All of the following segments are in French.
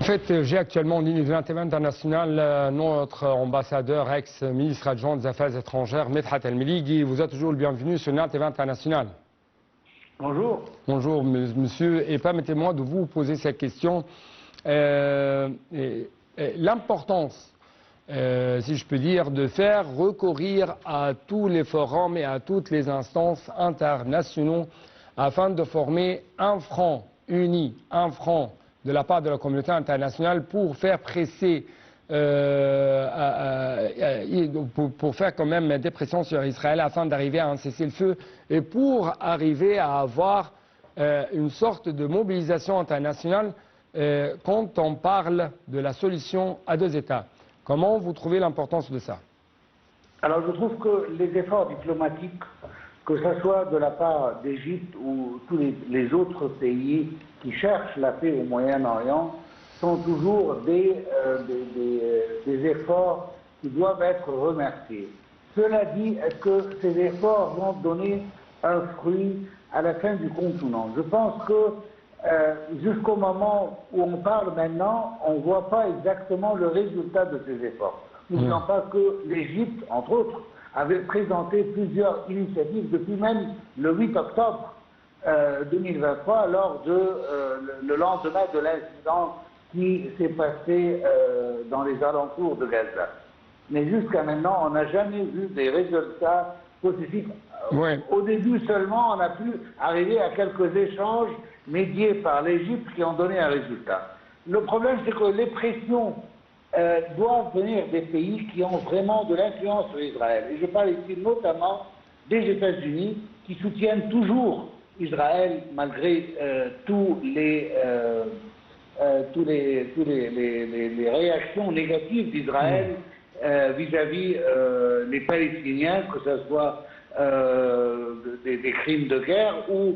En fait, j'ai actuellement en ligne de l'Antenne internationale notre ambassadeur, ex-ministre adjoint des Affaires étrangères, Medhat El-Melighi. Vous êtes toujours le bienvenu sur l'Antenne internationale. Bonjour. Bonjour, monsieur. Et permettez-moi de vous poser cette question. L'importance, si je peux dire, de faire recourir à tous les forums et à toutes les instances internationaux afin de former un front uni, un front de la part de la communauté internationale pour faire presser, pour faire quand même des pressions sur Israël afin d'arriver à un cessez-le-feu et pour arriver à avoir une sorte de mobilisation internationale quand on parle de la solution à deux États. Comment vous trouvez l'importance de ça? Alors je trouve que les efforts diplomatiques, que ce soit de la part d'Égypte ou tous les autres pays qui cherchent la paix au Moyen-Orient, sont toujours des efforts qui doivent être remerciés. Cela dit, est-ce que ces efforts vont donner un fruit à la fin du compte ou non? Je pense que jusqu'au moment où on parle maintenant, on ne voit pas exactement le résultat de ces efforts. N'oublions pas que l'Égypte, entre autres, avait présenté plusieurs initiatives depuis même le 8 octobre 2023, lors de le lendemain de l'incident qui s'est passé dans les alentours de Gaza. Mais jusqu'à maintenant, on n'a jamais vu des résultats positifs. Au début seulement, on a pu arriver à quelques échanges médiés par l'Égypte qui ont donné un résultat. Le problème, c'est que les pressions doivent venir des pays qui ont vraiment de l'influence sur Israël. Et je parle ici notamment des États-Unis qui soutiennent toujours Israël malgré tous les réactions négatives d'Israël vis-à-vis les Palestiniens, que ce soit des crimes de guerre ou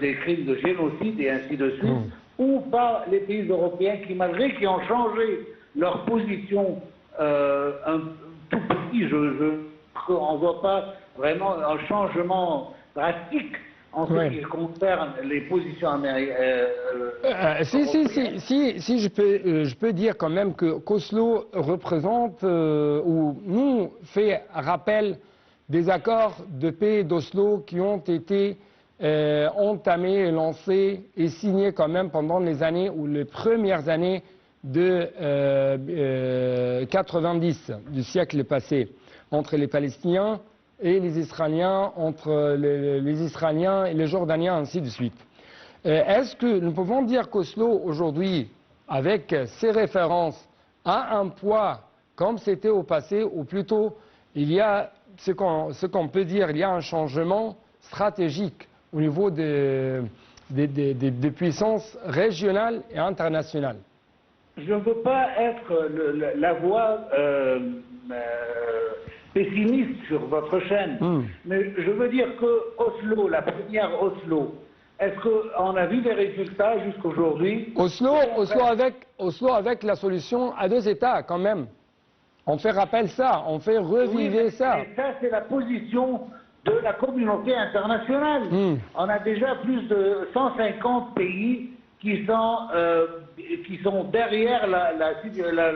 des crimes de génocide et ainsi de suite, ou par les pays européens qui, malgré qui ont changé leur position un tout petit, on ne voit pas vraiment un changement drastique en ce qui concerne les positions américaines. Si je peux dire quand même que qu'Oslo représente ou nous fait rappel des accords de paix d'Oslo qui ont été entamés, lancés et signés quand même pendant les années ou les premières années de 90 du siècle passé entre les Palestiniens et les Israéliens, entre les Israéliens et les Jordaniens, ainsi de suite. Est-ce que nous pouvons dire qu'Oslo aujourd'hui, avec ses références, a un poids comme c'était au passé, ou plutôt il y a ce qu'on peut dire, il y a un changement stratégique au niveau des puissances régionales et internationales? Je ne veux pas être la voix pessimiste sur votre chaîne, mais je veux dire que Oslo, la première Oslo, est-ce qu'on a vu des résultats jusqu'aujourd'hui? Oslo avec la solution à deux États quand même. On fait rappel ça, on fait revivre ça. Et ça, c'est la position de la communauté internationale. On a déjà plus de 150 pays qui sont derrière la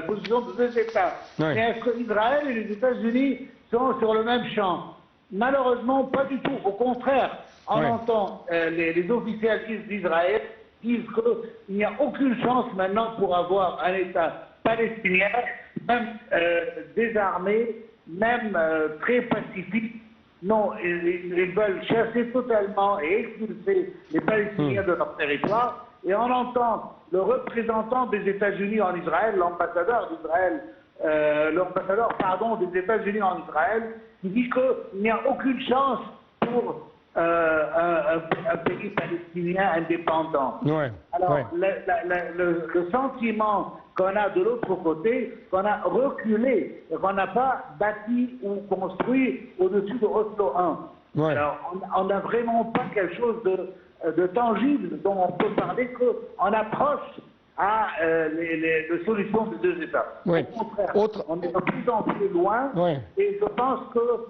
position de deux États. Mais est-ce que Israël et les États-Unis sont sur le même champ? Malheureusement, pas du tout. Au contraire, on entend les officiels d'Israël disent qu'il n'y a aucune chance maintenant pour avoir un État palestinien, même désarmé, même très pacifique. Non, ils veulent chasser totalement et expulser les Palestiniens de leur territoire. Et on entend le représentant des États-Unis en Israël, l'ambassadeur des États-Unis en Israël, qui dit qu'il n'y a aucune chance pour un pays palestinien indépendant. Alors, le sentiment qu'on a de l'autre côté, qu'on a reculé, qu'on n'a pas bâti ou construit au-dessus de Oslo 1. Alors, on n'a vraiment pas quelque chose de tangible dont on peut parler qu'on approche à les solutions de deux États. Au contraire, on est de plus en plus loin et je pense que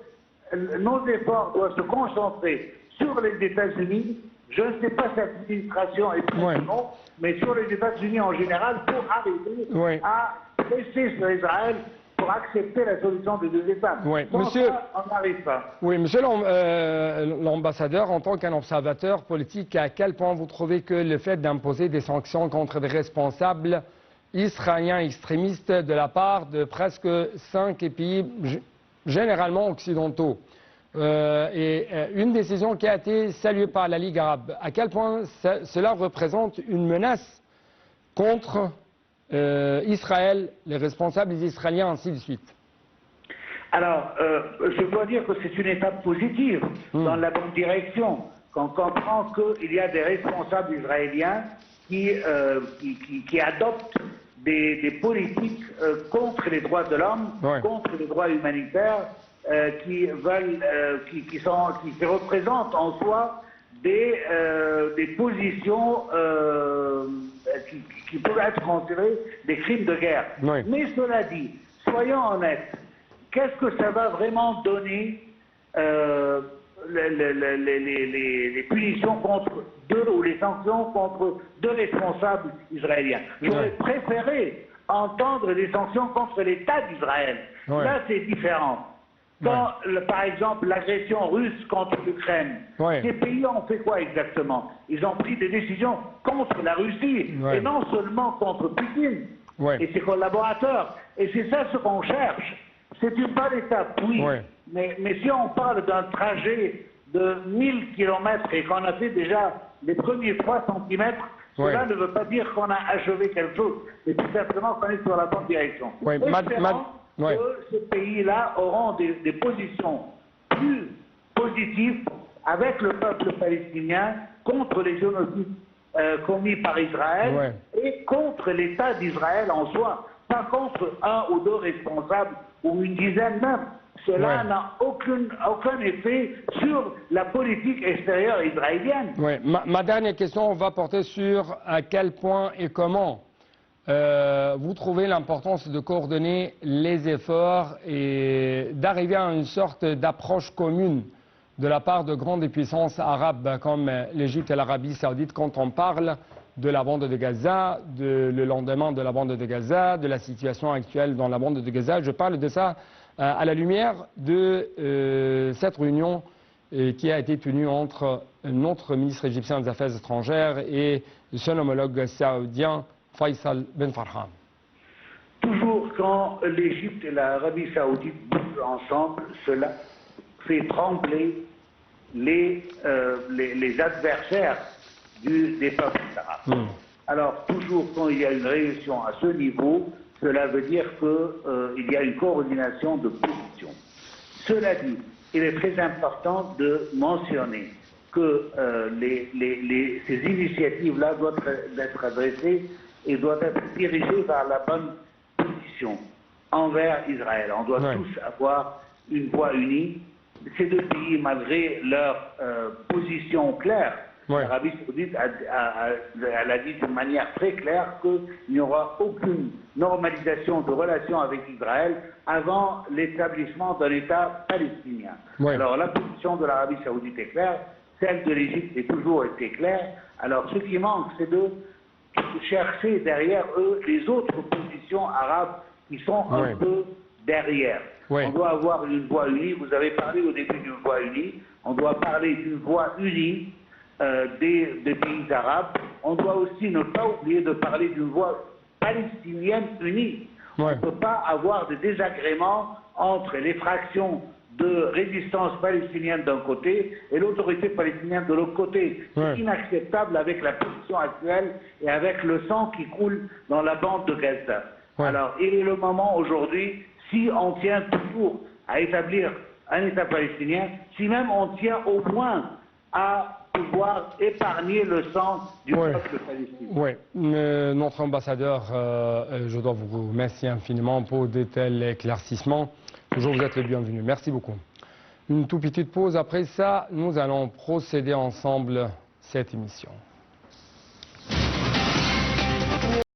nos efforts doivent se concentrer sur les États-Unis je ne sais pas si l'administration est plus ou non, mais sur les États-Unis en général, pour arriver à presser sur Israël pour accepter la solution des deux États. Monsieur, ça, on n'arrive pas. Oui, monsieur l'ambassadeur, en tant qu'un observateur politique, à quel point vous trouvez que le fait d'imposer des sanctions contre des responsables israéliens extrémistes de la part de presque 5 pays généralement occidentaux, une décision qui a été saluée par la Ligue arabe, à quel point cela représente une menace contre Israël, les responsables israéliens, ainsi de suite? Alors, je dois dire que c'est une étape positive dans la bonne direction, quand on comprend qu'il y a des responsables israéliens qui adoptent des politiques contre les droits de l'homme, contre les droits humanitaires, qui représentent en soi des positions qui peuvent être considérées des crimes de guerre. Mais cela dit, soyons honnêtes, qu'est-ce que ça va vraiment donner les punitions contre deux, ou les sanctions contre deux responsables israéliens? J'aurais préféré entendre des sanctions contre l'État d'Israël. Là, c'est différent. Quand, par exemple, l'agression russe contre l'Ukraine, ces pays ont fait quoi exactement? Ils ont pris des décisions contre la Russie, et non seulement contre Poutine et ses collaborateurs. Et c'est ça ce qu'on cherche. C'est une bonne étape, oui. Mais si on parle d'un trajet de 1000 km et qu'on a fait déjà les premiers 3 cm, cela ne veut pas dire qu'on a achevé quelque chose, mais tout simplement qu'on est sur la bonne direction. Espérons que ces pays-là auront des positions plus positives avec le peuple palestinien contre les génocides commis par Israël et contre l'État d'Israël en soi, pas contre un ou deux responsables ou une dizaine même. Cela n'a aucun effet sur la politique extérieure israélienne. Ma dernière question va porter sur à quel point et comment vous trouvez l'importance de coordonner les efforts et d'arriver à une sorte d'approche commune de la part de grandes puissances arabes comme l'Égypte et l'Arabie Saoudite quand on parle de la bande de Gaza, le lendemain de la bande de Gaza, de la situation actuelle dans la bande de Gaza. Je parle de ça à la lumière de cette réunion qui a été tenue entre notre ministre égyptien des Affaires étrangères et son homologue saoudien, Faisal Ben Farhan. Toujours quand l'Égypte et l'Arabie Saoudite bougent ensemble, cela fait trembler les adversaires des peuples arabes. Alors, toujours quand il y a une réunion à ce niveau, cela veut dire qu'il y a une coordination de positions. Cela dit, il est très important de mentionner que ces initiatives-là doivent être adressées et doivent être dirigées vers la bonne position envers Israël. On doit tous avoir une voix unie. Ces deux pays, malgré leur position claire, l'Arabie Saoudite elle a dit d'une manière très claire qu'il n'y aura aucune normalisation de relations avec Israël avant l'établissement d'un État palestinien. Alors la position de l'Arabie Saoudite est claire, celle de l'Égypte a toujours été claire. Alors ce qui manque, c'est de chercher derrière eux les autres positions arabes qui sont un peu derrière. On doit avoir une voix unie. Vous avez parlé au début d'une voix unie. On doit parler d'une voix unie des pays arabes. On doit aussi ne pas oublier de parler d'une voix palestinienne unie. On ne peut pas avoir de désagréments entre les fractions de résistance palestinienne d'un côté et l'autorité palestinienne de l'autre côté. C'est inacceptable avec la position actuelle et avec le sang qui coule dans la bande de Gaza. Alors, il est le moment aujourd'hui, si on tient toujours à établir un État palestinien, si même on tient au moins à pouvoir épargner le sang du peuple palestinien. Notre ambassadeur, je dois vous remercier infiniment pour de tels éclaircissements. Toujours vous êtes le bienvenu. Merci beaucoup. Une toute petite pause. Après ça, nous allons procéder ensemble cette émission.